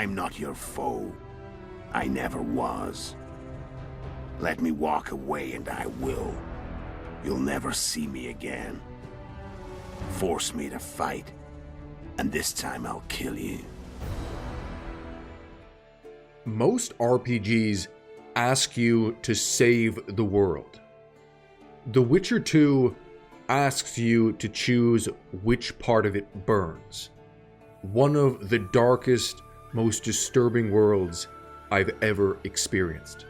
I'm not your foe. I never was. Let me walk away and I will. You'll never see me again. Force me to fight, and this time I'll kill you. Most RPGs ask you to save the world. The Witcher 2 asks you to choose which part of it burns. One of the darkest, most disturbing worlds I've ever experienced.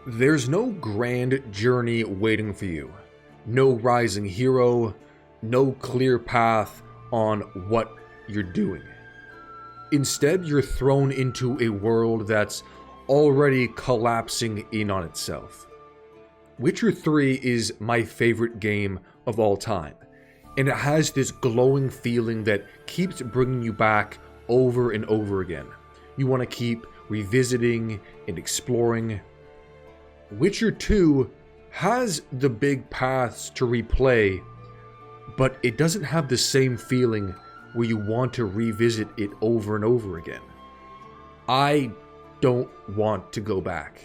There's no grand journey waiting for you. No rising hero, no clear path on what you're doing. Instead, you're thrown into a world that's already collapsing in on itself. Witcher 3 is my favorite game of all time, and it has this glowing feeling that keeps bringing you back over and over again. You want to keep revisiting and exploring. Witcher 2 has the big paths to replay, but it doesn't have the same feeling where you want to revisit it over and over again. I don't want to go back.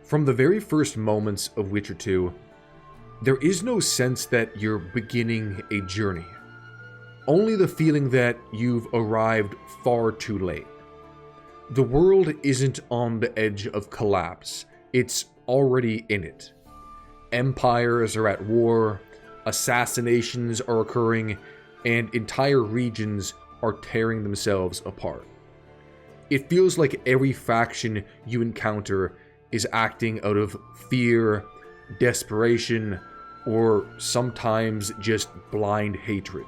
From the very first moments of Witcher 2, there is no sense that you're beginning a journey. Only the feeling that you've arrived far too late. The world isn't on the edge of collapse, it's already in it. Empires are at war, assassinations are occurring, and entire regions are tearing themselves apart. It feels like every faction you encounter is acting out of fear, desperation, or sometimes just blind hatred.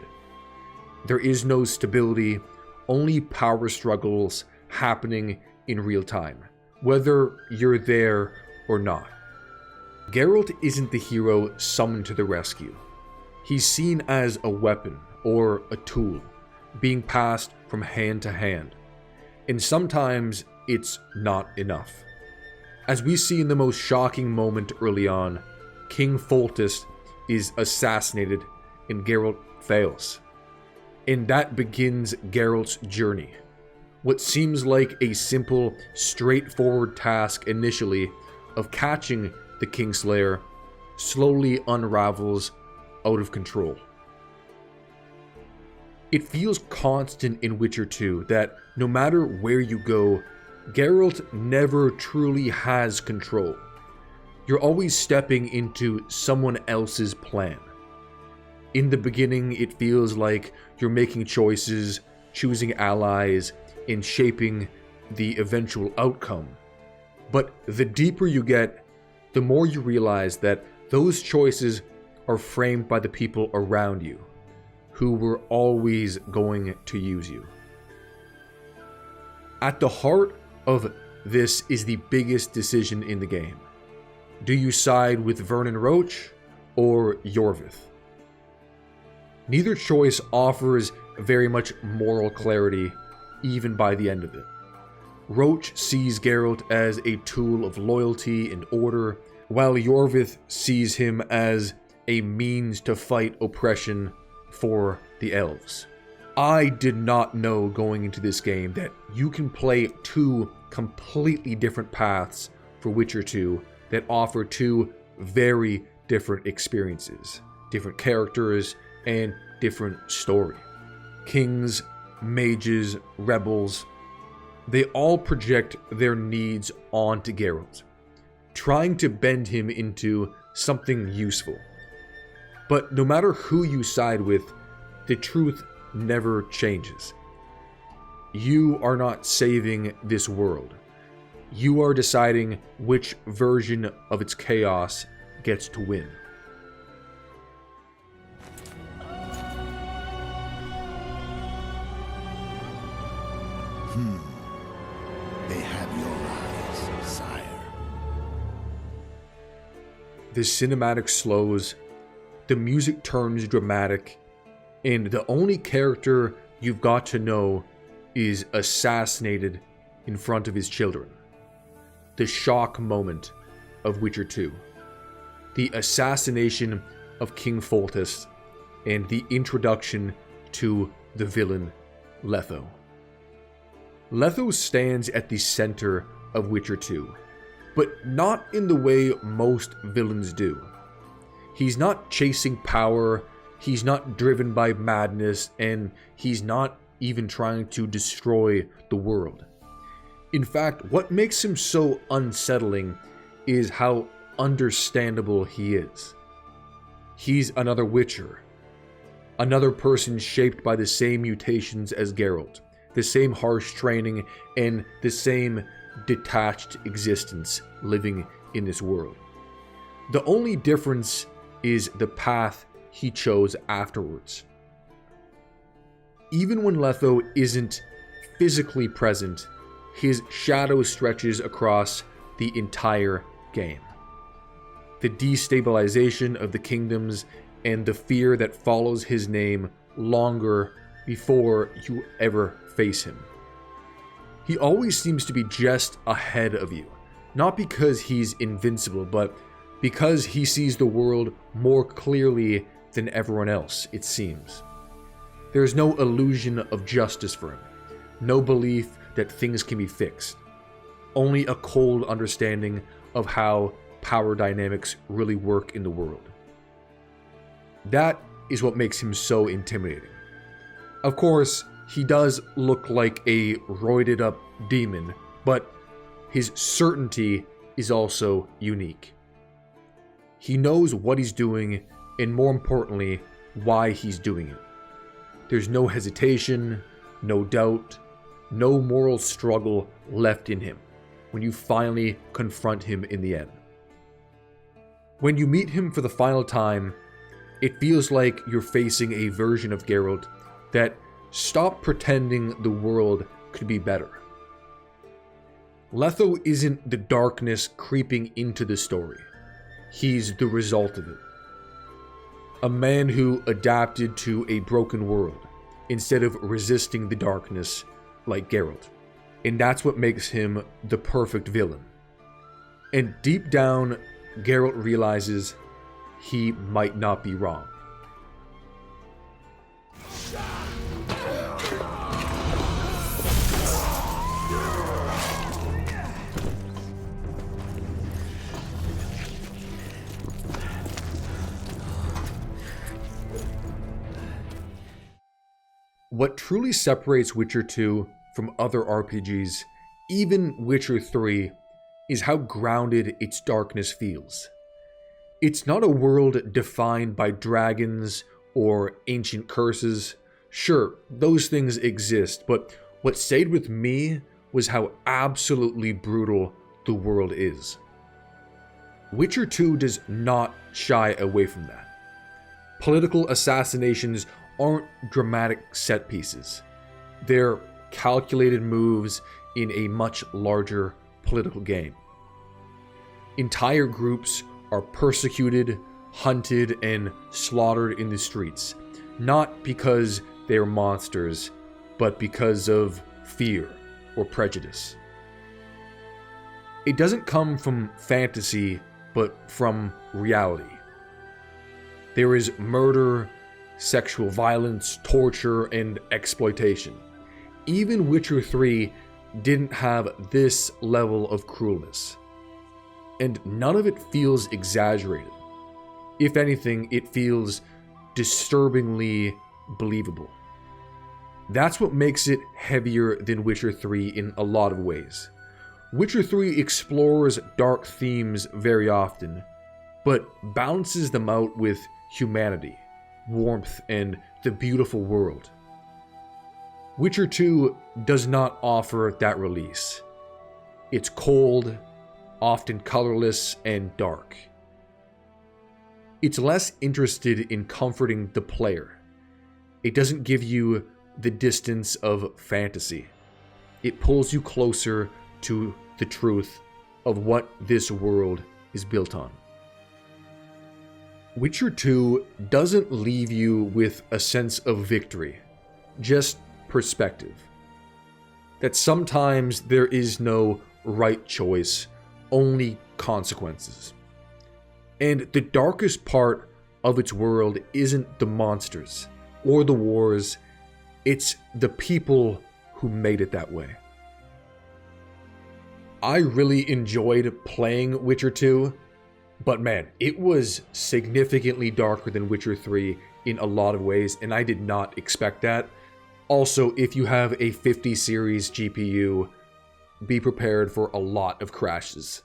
There is no stability, only power struggles happening in real time, whether you're there or not. Geralt isn't the hero summoned to the rescue. He's seen as a weapon or a tool, being passed from hand to hand. And sometimes it's not enough. As we see in the most shocking moment early on, King Foltest is assassinated and Geralt fails. And that begins Geralt's journey. What seems like a simple, straightforward task initially of catching the Kingslayer slowly unravels out of control. It feels constant in Witcher 2 that no matter where you go, Geralt never truly has control. You're always stepping into someone else's plan. In the beginning, it feels like you're making choices, choosing allies, and shaping the eventual outcome. But the deeper you get, the more you realize that those choices are framed by the people around you, who were always going to use you. At the heart of this is the biggest decision in the game. Do you side with Vernon Roche or Yorvith? Neither choice offers very much moral clarity, even by the end of it. Roche sees Geralt as a tool of loyalty and order, while Yorvith sees him as a means to fight oppression for the elves. I did not know going into this game that you can play two completely different paths for Witcher 2 that offer two very different experiences, different characters, and different story. Kings, mages, rebels, they all project their needs onto Geralt, trying to bend him into something useful. But no matter who you side with, the truth never changes. You are not saving this world. You are deciding which version of its chaos gets to win. They have your eyes, sire. The cinematic slows, the music turns dramatic, and the only character you've got to know is assassinated in front of his children. the shock moment of Witcher 2. The assassination of King Foltest and the introduction to the villain Letho. Letho stands at the center of Witcher 2, but not in the way most villains do. He's not chasing power, he's not driven by madness, and he's not even trying to destroy the world. In fact, what makes him so unsettling is how understandable he is. He's another Witcher, another person shaped by the same mutations as Geralt, the same harsh training, and the same detached existence living in this world. The only difference is the path he chose afterwards. Even when Letho isn't physically present, his shadow stretches across the entire game. The destabilization of the kingdoms and the fear that follows his name longer before you ever face him. He always seems to be just ahead of you, not because he's invincible, but because he sees the world more clearly than everyone else, it seems. There's no illusion of justice for him, no belief that things can be fixed, only a cold understanding of how power dynamics really work in the world. That is what makes him so intimidating. Of course, he does look like a roided up demon, but his certainty is also unique. He knows what he's doing, and more importantly, why he's doing it. There's no hesitation, no doubt, no moral struggle left in him when you finally confront him in the end. When you meet him for the final time, it feels like you're facing a version of Geralt that stopped pretending the world could be better. Letho isn't the darkness creeping into the story. He's the result of it. A man who adapted to a broken world instead of resisting the darkness like Geralt. And that's what makes him the perfect villain. And deep down, Geralt realizes he might not be wrong. What truly separates Witcher 2 from other RPGs, even Witcher 3, is how grounded its darkness feels. It's not a world defined by dragons or ancient curses. Sure, those things exist, but what stayed with me was how absolutely brutal the world is. Witcher 2 does not shy away from that. Political assassinations aren't dramatic set pieces. They're calculated moves in a much larger political game. Entire groups are persecuted, hunted, and slaughtered in the streets, not because they're monsters, but because of fear or prejudice. It doesn't come from fantasy, but from reality. There is murder, sexual violence, torture, and exploitation. Even Witcher 3 didn't have this level of cruelness. And none of it feels exaggerated. If anything, it feels disturbingly believable. That's what makes it heavier than Witcher 3 in a lot of ways. Witcher 3 explores dark themes very often, but balances them out with humanity, warmth, and the beautiful world. Witcher 2 does not offer that release. It's cold, often colorless, and dark. It's less interested in comforting the player. It doesn't give you the distance of fantasy. It pulls you closer to the truth of what this world is built on. Witcher 2 doesn't leave you with a sense of victory, just perspective. That sometimes there is no right choice only consequences. And the darkest part of its world isn't the monsters or the wars, it's the people who made it that way. I really enjoyed playing Witcher 2, but man, it was significantly darker than Witcher 3 in a lot of ways, and I did not expect that. Also, if you have a 50 series GPU, be prepared for a lot of crashes.